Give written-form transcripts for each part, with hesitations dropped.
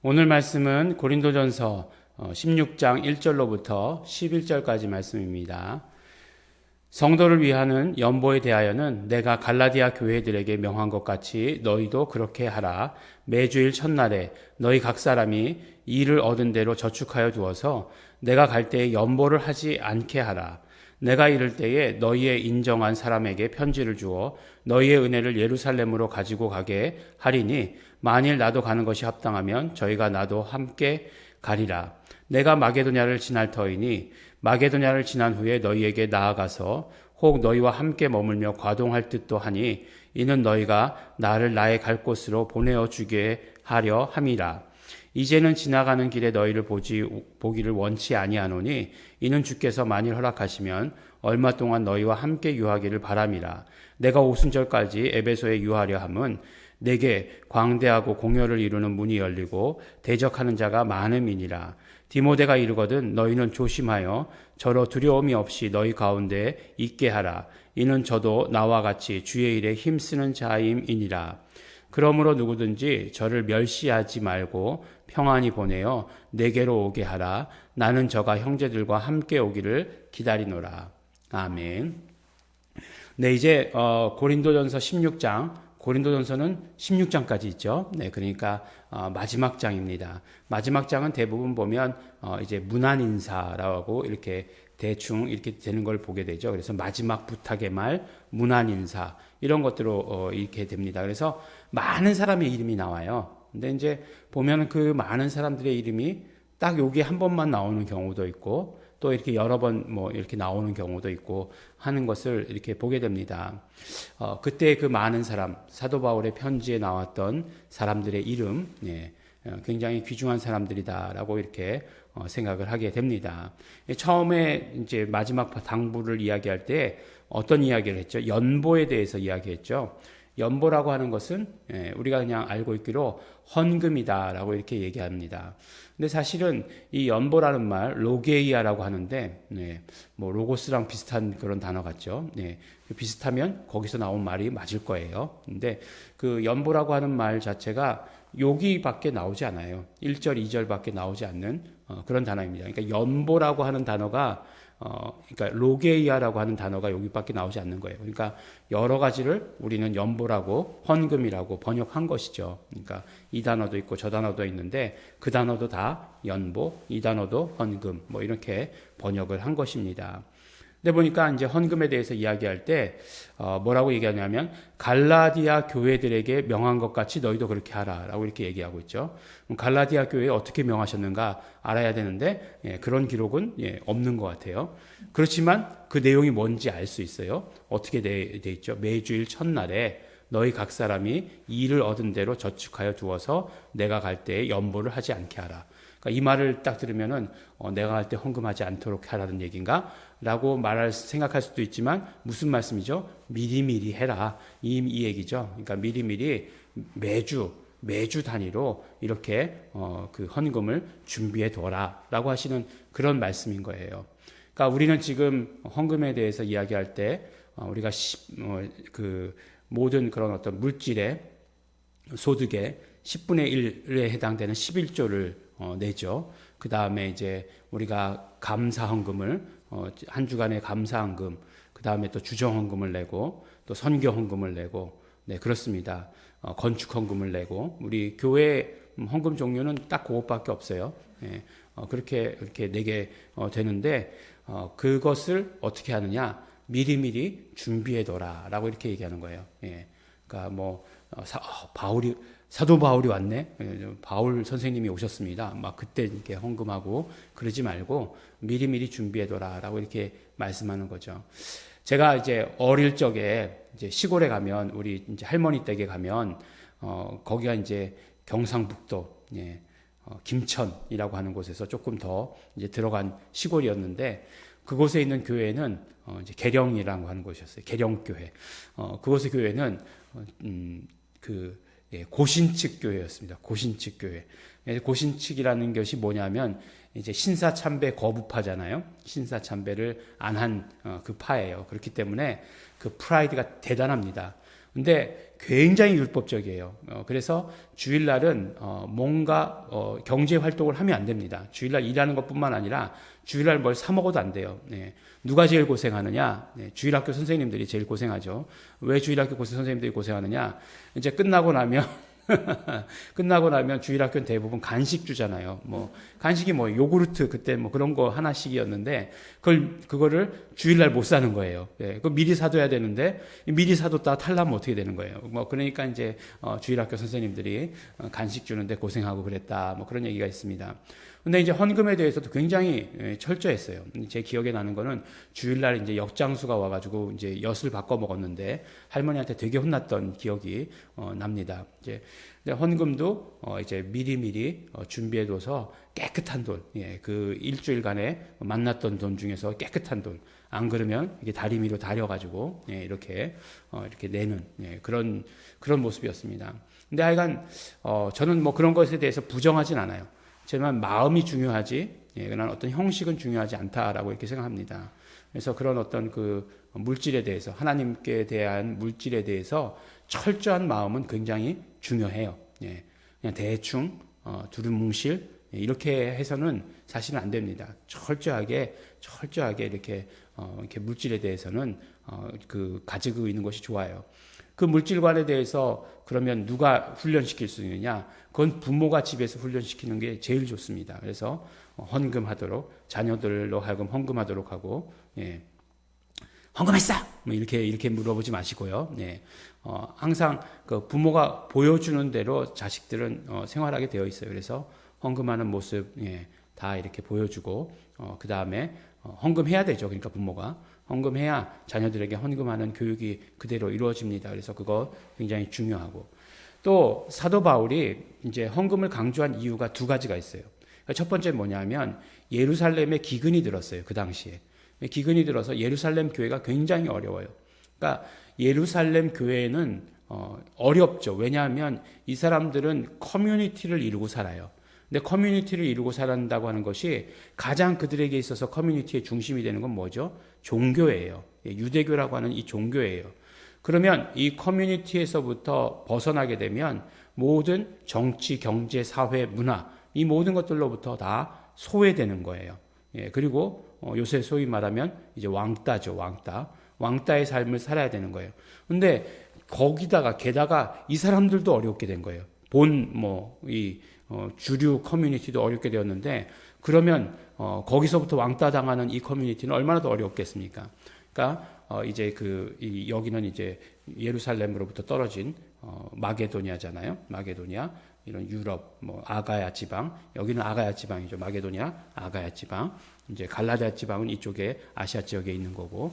오늘 말씀은 고린도전서 16장 1절로부터 11절까지 말씀입니다. 성도를 위하는 연보에 대하여는 내가 갈라디아 교회들에게 명한 것 같이 너희도 그렇게 하라. 매주일 첫날에 너희 각 사람이 일을 얻은 대로 저축하여 두어서 내가 갈 때에 연보를 하지 않게 하라. 내가 이를 때에 너희의 인정한 사람에게 편지를 주어 너희의 은혜를 예루살렘으로 가지고 가게 하리니 만일 나도 가는 것이 합당하면 저희가 나도 함께 가리라. 내가 마게도냐를 지날 터이니 마게도냐를 지난 후에 너희에게 나아가서 혹 너희와 함께 머물며 과동할 듯도 하니 이는 너희가 나를 나의 갈 곳으로 보내어 주게 하려 함이라. 이제는 지나가는 길에 너희를 보기를 원치 아니하노니 이는 주께서 만일 허락하시면 얼마 동안 너희와 함께 유하기를 바람이라. 내가 오순절까지 에베소에 유하려 함은 내게 광대하고 공효를 이루는 문이 열리고 대적하는 자가 많음이니라. 디모데가 이르거든 너희는 조심하여 저로 두려움이 없이 너희 가운데 있게 하라. 이는 저도 나와 같이 주의 일에 힘쓰는 자임이니라. 그러므로 누구든지 저를 멸시하지 말고 평안히 보내어 내게로 오게 하라. 나는 저가 형제들과 함께 오기를 기다리노라. 아멘. 네, 이제 고린도전서 16장, 고린도전서는 16장까지 있죠. 네, 그러니까 마지막 장입니다. 마지막 장은 대부분 보면 이제 문안 인사라고 이렇게 대충 이렇게 되는 걸 보게 되죠. 그래서 마지막 부탁의 말, 문안 인사 이런 것들로 이렇게 됩니다. 그래서 많은 사람의 이름이 나와요. 근데 이제 보면 그 많은 사람들의 이름이 딱 여기 한 번만 나오는 경우도 있고 또 이렇게 여러 번 뭐 이렇게 나오는 경우도 있고 하는 것을 이렇게 보게 됩니다. 그때 그 많은 사람, 사도 바울의 편지에 나왔던 사람들의 이름, 굉장히 귀중한 사람들이다라고 이렇게 생각을 하게 됩니다. 처음에 이제 마지막 당부를 이야기할 때 어떤 이야기를 했죠? 연보에 대해서 이야기했죠. 연보라고 하는 것은 우리가 그냥 알고 있기로 헌금이다라고 이렇게 얘기합니다. 근데 사실은 이 연보라는 말 로게이아라고 하는데 뭐 로고스랑 비슷한 그런 단어 같죠. 비슷하면 거기서 나온 말이 맞을 거예요. 근데 그 연보라고 하는 말 자체가 여기밖에 나오지 않아요. 1절, 2절밖에 나오지 않는 그런 단어입니다. 그러니까 연보라고 하는 단어가 그러니까 로게이아라고 하는 단어가 여기밖에 나오지 않는 거예요. 그러니까 여러 가지를 우리는 연보라고 헌금이라고 번역한 것이죠. 그러니까 이 단어도 있고 저 단어도 있는데 그 단어도 다 연보, 이 단어도 헌금 뭐 이렇게 번역을 한 것입니다. 근데 보니까 이제 헌금에 대해서 이야기할 때 뭐라고 얘기하냐면 갈라디아 교회들에게 명한 것 같이 너희도 그렇게 하라라고 이렇게 얘기하고 있죠. 갈라디아 교회에 어떻게 명하셨는가 알아야 되는데 그런 기록은 없는 것 같아요. 그렇지만 그 내용이 뭔지 알 수 있어요. 어떻게 돼 있죠? 매주일 첫날에 너희 각 사람이 일을 얻은 대로 저축하여 두어서 내가 갈 때에 연보를 하지 않게 하라. 그러니까 이 말을 딱 들으면은 내가 갈 때 헌금하지 않도록 하라는 얘기인가? 라고 생각할 수도 있지만 무슨 말씀이죠? 미리미리 해라. 이 얘기죠. 그러니까 미리미리 매주 단위로 이렇게 그 헌금을 준비해 둬라. 라고 하시는 그런 말씀인 거예요. 그러니까 우리는 지금 헌금에 대해서 이야기할 때 우리가 그 모든 그런 어떤 물질의 소득의 10분의 1에 해당되는 11조를 내죠. 그 다음에 이제 우리가 감사헌금을 한 주간의 감사헌금, 그 다음에 또 주정헌금을 내고 또 선교헌금을 내고, 네 그렇습니다. 건축헌금을 내고 우리 교회 헌금 종류는 딱 그것밖에 없어요. 그렇게 내게 되는데 그것을 어떻게 하느냐? 미리미리 준비해둬라라고 이렇게 얘기하는 거예요. 그러니까 뭐 사도 바울이 왔네. 바울 선생님이 오셨습니다. 막 그때 이렇게 헌금하고 그러지 말고 미리미리 준비해둬라라고 이렇게 말씀하는 거죠. 제가 이제 어릴 적에 이제 시골에 가면 우리 이제 할머니 댁에 가면 거기가 이제 경상북도 김천이라고 하는 곳에서 조금 더 이제 들어간 시골이었는데 그곳에 있는 교회는 이제 계령이라고 하는 곳이었어요. 계령교회. 그곳의 교회는 고신측 교회였습니다. 고신측 교회. 고신측이라는 것이 뭐냐면 이제 신사참배 거부파잖아요. 신사참배를 안 한 그 파예요. 그렇기 때문에 그 프라이드가 대단합니다. 근데 굉장히 율법적이에요. 그래서 주일날은 뭔가 경제 활동을 하면 안 됩니다. 주일날 일하는 것뿐만 아니라 주일날 뭘 사 먹어도 안 돼요. 네. 누가 제일 고생하느냐? 네. 주일학교 선생님들이 제일 고생하죠. 왜 주일학교 선생님들이 고생하느냐? 이제 끝나고 나면 주일학교는 대부분 간식 주잖아요. 뭐 간식이 뭐 요구르트 그때 뭐 그런 거 하나씩이었는데 그거를 주일날 못 사는 거예요. 예, 그거 미리 사둬야 되는데 미리 사뒀다 탈라면 어떻게 되는 거예요. 뭐 그러니까 이제 주일학교 선생님들이 간식 주는데 고생하고 그랬다. 뭐 그런 얘기가 있습니다. 근데 이제 헌금에 대해서도 굉장히 철저했어요. 제 기억에 나는 거는 주일날 이제 역장수가 와가지고 이제 엿을 바꿔 먹었는데 할머니한테 되게 혼났던 기억이 납니다. 이제 헌금도 이제 미리미리 준비해둬서 깨끗한 돈, 예, 그 일주일간에 만났던 돈 중에서 깨끗한 돈, 안 그러면 이게 다리미로 다려가지고 예, 이렇게 내는 예, 그런 모습이었습니다. 근데 하여간 저는 뭐 그런 것에 대해서 부정하진 않아요. 하지만 마음이 중요하지, 예, 그런 어떤 형식은 중요하지 않다라고 이렇게 생각합니다. 그래서 그런 어떤 그 물질에 대해서, 하나님께 대한 물질에 대해서 철저한 마음은 굉장히 중요해요. 예, 그냥 대충, 두루뭉실, 예, 이렇게 해서는 사실은 안 됩니다. 철저하게 이렇게 물질에 대해서는, 가지고 있는 것이 좋아요. 그 물질관에 대해서 그러면 누가 훈련시킬 수 있느냐? 그건 부모가 집에서 훈련시키는 게 제일 좋습니다. 그래서 헌금하도록, 자녀들로 하여금 헌금하도록 하고, 예. 헌금했어! 뭐 이렇게 물어보지 마시고요. 예. 항상 그 부모가 보여주는 대로 자식들은 생활하게 되어 있어요. 그래서 헌금하는 모습, 예, 다 이렇게 보여주고, 그 다음에 헌금해야 되죠. 그러니까 부모가. 헌금해야 자녀들에게 헌금하는 교육이 그대로 이루어집니다. 그래서 그거 굉장히 중요하고. 또 사도 바울이 이제 헌금을 강조한 이유가 두 가지가 있어요. 첫 번째 뭐냐면 예루살렘에 기근이 들었어요. 그 당시에. 기근이 들어서 예루살렘 교회가 굉장히 어려워요. 그러니까 예루살렘 교회는 어렵죠. 왜냐하면 이 사람들은 커뮤니티를 이루고 살아요. 근데 커뮤니티를 이루고 살아간다고 하는 것이 가장 그들에게 있어서 커뮤니티의 중심이 되는 건 뭐죠? 종교예요. 유대교라고 하는 이 종교예요. 그러면 이 커뮤니티에서부터 벗어나게 되면 모든 정치, 경제, 사회, 문화 이 모든 것들로부터 다 소외되는 거예요. 예, 그리고 요새 소위 말하면 이제 왕따죠, 왕따. 왕따의 삶을 살아야 되는 거예요. 근데 게다가 이 사람들도 어렵게 된 거예요. 주류 커뮤니티도 어렵게 되었는데, 그러면, 거기서부터 왕따 당하는 이 커뮤니티는 얼마나 더 어렵겠습니까? 그러니까, 여기는 이제 예루살렘으로부터 떨어진, 마게도니아잖아요. 마게도니아. 이런 유럽, 아가야 지방. 여기는 아가야 지방이죠. 마게도니아, 아가야 지방. 이제 갈라디아 지방은 이쪽에 아시아 지역에 있는 거고,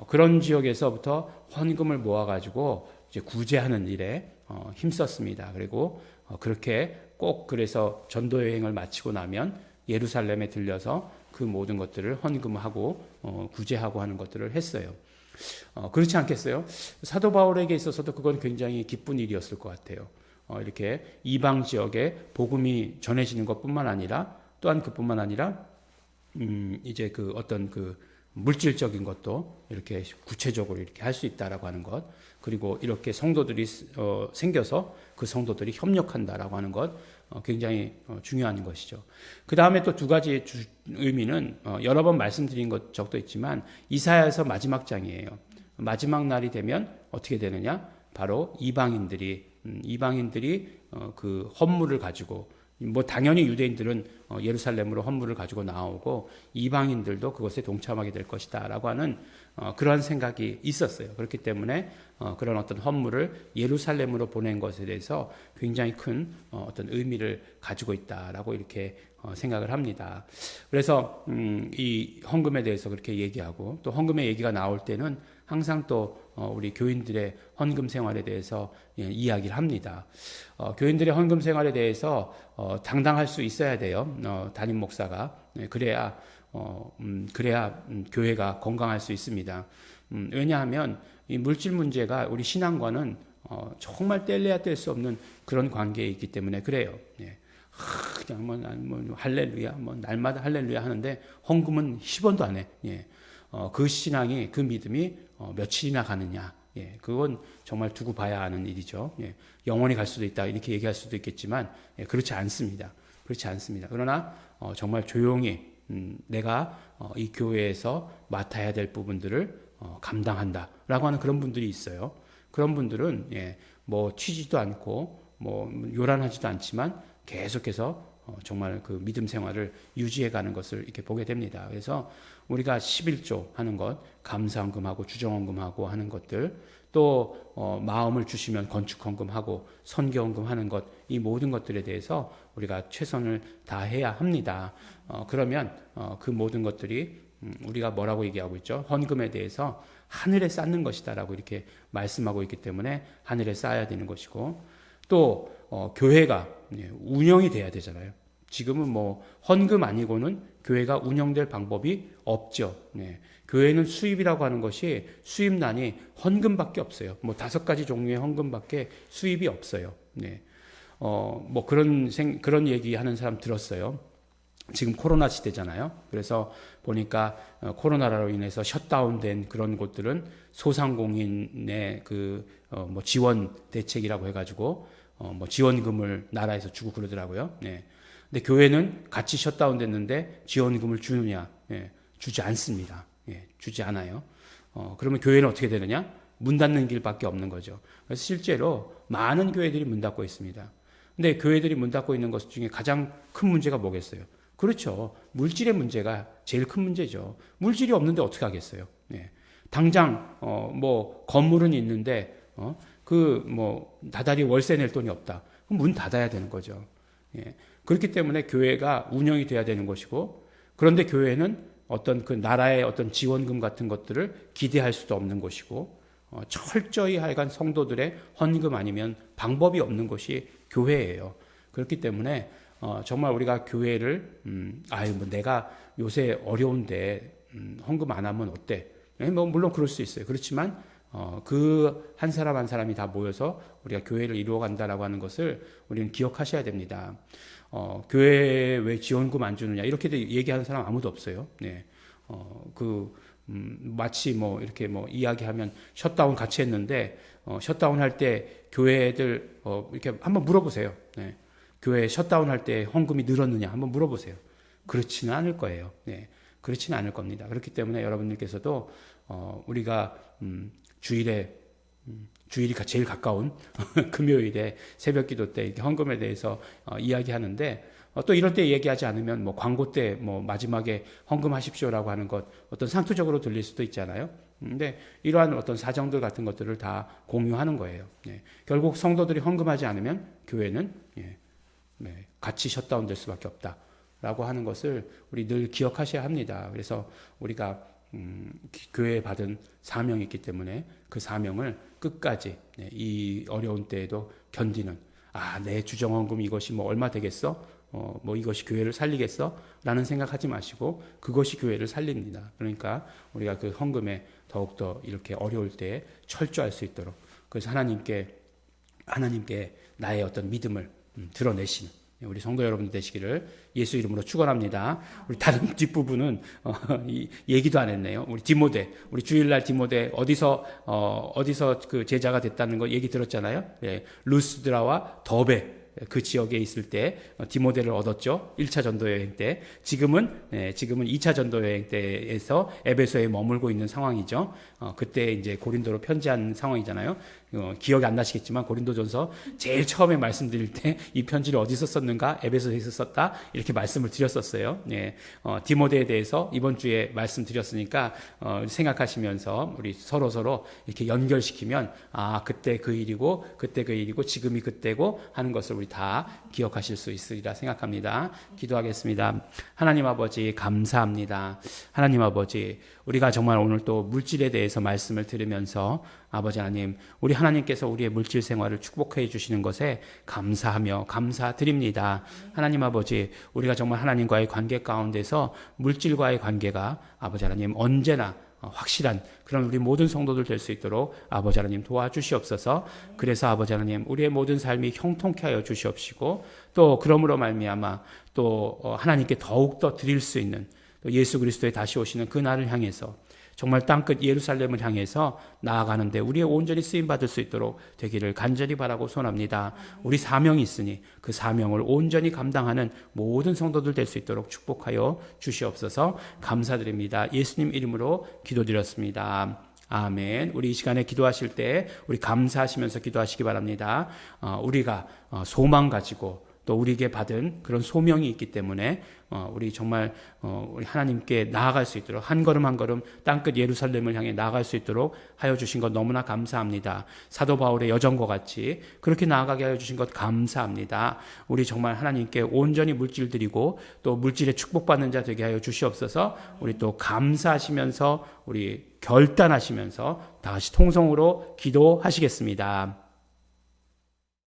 그런 지역에서부터 헌금을 모아가지고 이제 구제하는 일에 힘썼습니다. 그리고 그렇게 꼭 그래서 전도 여행을 마치고 나면 예루살렘에 들려서 그 모든 것들을 헌금하고 구제하고 하는 것들을 했어요. 그렇지 않겠어요? 사도 바울에게 있어서도 그건 굉장히 기쁜 일이었을 것 같아요. 이렇게 이방 지역에 복음이 전해지는 것뿐만 아니라 또한 그뿐만 아니라 이제 어떤 물질적인 것도 이렇게 구체적으로 이렇게 할 수 있다라고 하는 것, 그리고 이렇게 성도들이 생겨서 그 성도들이 협력한다라고 하는 것, 굉장히 중요한 것이죠. 그 다음에 또 두 가지 의미는 여러 번 말씀드린 적도 있지만 이사야서 마지막 장이에요. 마지막 날이 되면 어떻게 되느냐? 바로 이방인들이 그 헌물을 가지고, 당연히 유대인들은 예루살렘으로 헌물을 가지고 나오고 이방인들도 그것에 동참하게 될 것이다라고 하는 그런 생각이 있었어요. 그렇기 때문에 그런 어떤 헌물을 예루살렘으로 보낸 것에 대해서 굉장히 큰 어떤 의미를 가지고 있다라고 이렇게 생각을 합니다. 그래서 이 헌금에 대해서 그렇게 얘기하고, 또 헌금의 얘기가 나올 때는 항상 또 우리 교인들의 헌금 생활에 대해서 이야기를 합니다. 교인들의 헌금 생활에 대해서 당당할 수 있어야 돼요. 담임 목사가. 그래야 교회가 건강할 수 있습니다. 왜냐하면 이 물질 문제가 우리 신앙과는 정말 뗄래야 뗄 수 없는 그런 관계에 있기 때문에 그래요. 그냥 할렐루야, 날마다 할렐루야 하는데 헌금은 10원도 안 해. 그 신앙이, 그 믿음이 며칠이나 가느냐. 예, 그건 정말 두고 봐야 하는 일이죠. 예, 영원히 갈 수도 있다 이렇게 얘기할 수도 있겠지만 예, 그렇지 않습니다. 그렇지 않습니다. 그러나 정말 조용히 내가 이 교회에서 맡아야 될 부분들을 감당한다라고 하는 그런 분들이 있어요. 그런 분들은 예, 뭐 튀지도 않고 뭐 요란하지도 않지만 계속해서 정말 그 믿음 생활을 유지해가는 것을 이렇게 보게 됩니다. 그래서 우리가 11조 하는 것, 감사헌금하고 주정헌금하고 하는 것들, 또 마음을 주시면 건축헌금하고 선교헌금하는 것, 이 모든 것들에 대해서 우리가 최선을 다해야 합니다. 그러면 그 모든 것들이 우리가 뭐라고 얘기하고 있죠? 헌금에 대해서 하늘에 쌓는 것이다라고 이렇게 말씀하고 있기 때문에 하늘에 쌓아야 되는 것이고, 또 교회가 운영이 돼야 되잖아요. 지금은 뭐 헌금 아니고는 교회가 운영될 방법이 없죠. 네. 교회는 수입이라고 하는 것이 수입난이 헌금밖에 없어요. 뭐 5가지 종류의 헌금밖에 수입이 없어요. 네. 뭐 그런 얘기하는 사람 들었어요. 지금 코로나 시대잖아요. 그래서 보니까 코로나로 인해서 셧다운된 그런 곳들은 소상공인의 뭐 지원 대책이라고 해가지고 뭐 지원금을 나라에서 주고 그러더라고요. 네. 근데 교회는 같이 셧다운됐는데 지원금을 주느냐? 예, 주지 않습니다. 예, 주지 않아요. 그러면 교회는 어떻게 되느냐? 문 닫는 길밖에 없는 거죠. 그래서 실제로 많은 교회들이 문 닫고 있습니다. 근데 교회들이 문 닫고 있는 것 중에 가장 큰 문제가 뭐겠어요? 그렇죠. 물질의 문제가 제일 큰 문제죠. 물질이 없는데 어떻게 하겠어요? 예. 당장 뭐 건물은 있는데 뭐 다달이 월세 낼 돈이 없다. 그럼 문 닫아야 되는 거죠. 예. 그렇기 때문에 교회가 운영이 돼야 되는 것이고, 그런데 교회는 어떤 그 나라의 어떤 지원금 같은 것들을 기대할 수도 없는 것이고, 철저히 하여간 성도들의 헌금 아니면 방법이 없는 것이 교회예요. 그렇기 때문에 정말 우리가 교회를 뭐 내가 요새 어려운데 헌금 안 하면 어때? 뭐 물론 그럴 수 있어요. 그렇지만 그 한 사람 한 사람이 다 모여서 우리가 교회를 이루어간다라고 하는 것을 우리는 기억하셔야 됩니다. 교회에 왜 지원금 안 주느냐 이렇게 얘기하는 사람 아무도 없어요. 네. 마치 뭐 이렇게 뭐 이야기하면 셧다운 같이 했는데 셧다운 할 때 교회들 이렇게 한번 물어보세요. 네. 교회 셧다운 할 때 헌금이 늘었느냐 한번 물어보세요. 그렇지는 않을 거예요. 네. 그렇지는 않을 겁니다. 그렇기 때문에 여러분들께서도 우리가 주일이 제일 가까운 금요일에 새벽기도 때 헌금에 대해서 이야기하는데 또 이럴 때 얘기하지 않으면 뭐 광고 때 뭐 마지막에 헌금하십시오라고 하는 것 어떤 상투적으로 들릴 수도 있잖아요. 근데 이러한 어떤 사정들 같은 것들을 다 공유하는 거예요. 예. 결국 성도들이 헌금하지 않으면 교회는 같이 셧다운될 수밖에 없다라고 하는 것을 우리 늘 기억하셔야 합니다. 그래서 우리가 교회에 받은 사명이 있기 때문에 그 사명을 끝까지 이 어려운 때에도 견디는 내 주정헌금 이것이 뭐 얼마 되겠어? 뭐 이것이 교회를 살리겠어? 라는 생각하지 마시고 그것이 교회를 살립니다. 그러니까 우리가 그 헌금에 더욱더 이렇게 어려울 때 철저할 수 있도록 그래서 하나님께 나의 어떤 믿음을 드러내시는 우리 성도 여러분 되시기를 예수 이름으로 축원합니다. 우리 다른 뒷부분은 얘기도 안 했네요. 우리 디모데, 우리 주일날 디모데 어디서 그 제자가 됐다는 거 얘기 들었잖아요. 예, 루스드라와 더베 그 지역에 있을 때 디모데를 얻었죠. 1차 전도 여행 때. 지금은 2차 전도 여행 때에서 에베소에 머물고 있는 상황이죠. 그때 이제 고린도로 편지한 상황이잖아요. 기억이 안 나시겠지만 고린도전서 제일 처음에 말씀드릴 때 이 편지를 어디서 썼는가? 에베소에서 썼다. 이렇게 말씀을 드렸었어요. 예. 디모데에 대해서 이번 주에 말씀드렸으니까 생각하시면서 우리 서로 이렇게 연결시키면 그때 그 일이고 지금이 그때고 하는 것을 우리 다 기억하실 수 있으리라 생각합니다. 기도하겠습니다. 하나님 아버지 감사합니다. 하나님 아버지 우리가 정말 오늘 또 물질에 대해서 말씀을 들으면서 아버지 하나님 우리 하나님께서 우리의 물질 생활을 축복해 주시는 것에 감사하며 감사드립니다. 하나님 아버지 우리가 정말 하나님과의 관계 가운데서 물질과의 관계가 아버지 하나님 언제나 확실한 그런 우리 모든 성도들 될 수 있도록 아버지 하나님 도와주시옵소서. 그래서 아버지 하나님 우리의 모든 삶이 형통케 하여 주시옵시고 또 그러므로 말미암아 또 하나님께 더욱더 드릴 수 있는 또 예수 그리스도의 다시 오시는 그 날을 향해서 정말 땅끝 예루살렘을 향해서 나아가는데 우리의 온전히 쓰임받을 수 있도록 되기를 간절히 바라고 소원합니다. 우리 사명이 있으니 그 사명을 온전히 감당하는 모든 성도들 될 수 있도록 축복하여 주시옵소서. 감사드립니다. 예수님 이름으로 기도드렸습니다. 아멘. 우리 이 시간에 기도하실 때 우리 감사하시면서 기도하시기 바랍니다. 우리가 소망 가지고 또 우리에게 받은 그런 소명이 있기 때문에 우리 정말 우리 하나님께 나아갈 수 있도록 한 걸음 한 걸음 땅끝 예루살렘을 향해 나아갈 수 있도록 하여 주신 것 너무나 감사합니다. 사도 바울의 여정과 같이 그렇게 나아가게 하여 주신 것 감사합니다. 우리 정말 하나님께 온전히 물질 드리고 또 물질에 축복받는 자 되게 하여 주시옵소서. 우리 또 감사하시면서 우리 결단하시면서 다시 통성으로 기도하시겠습니다.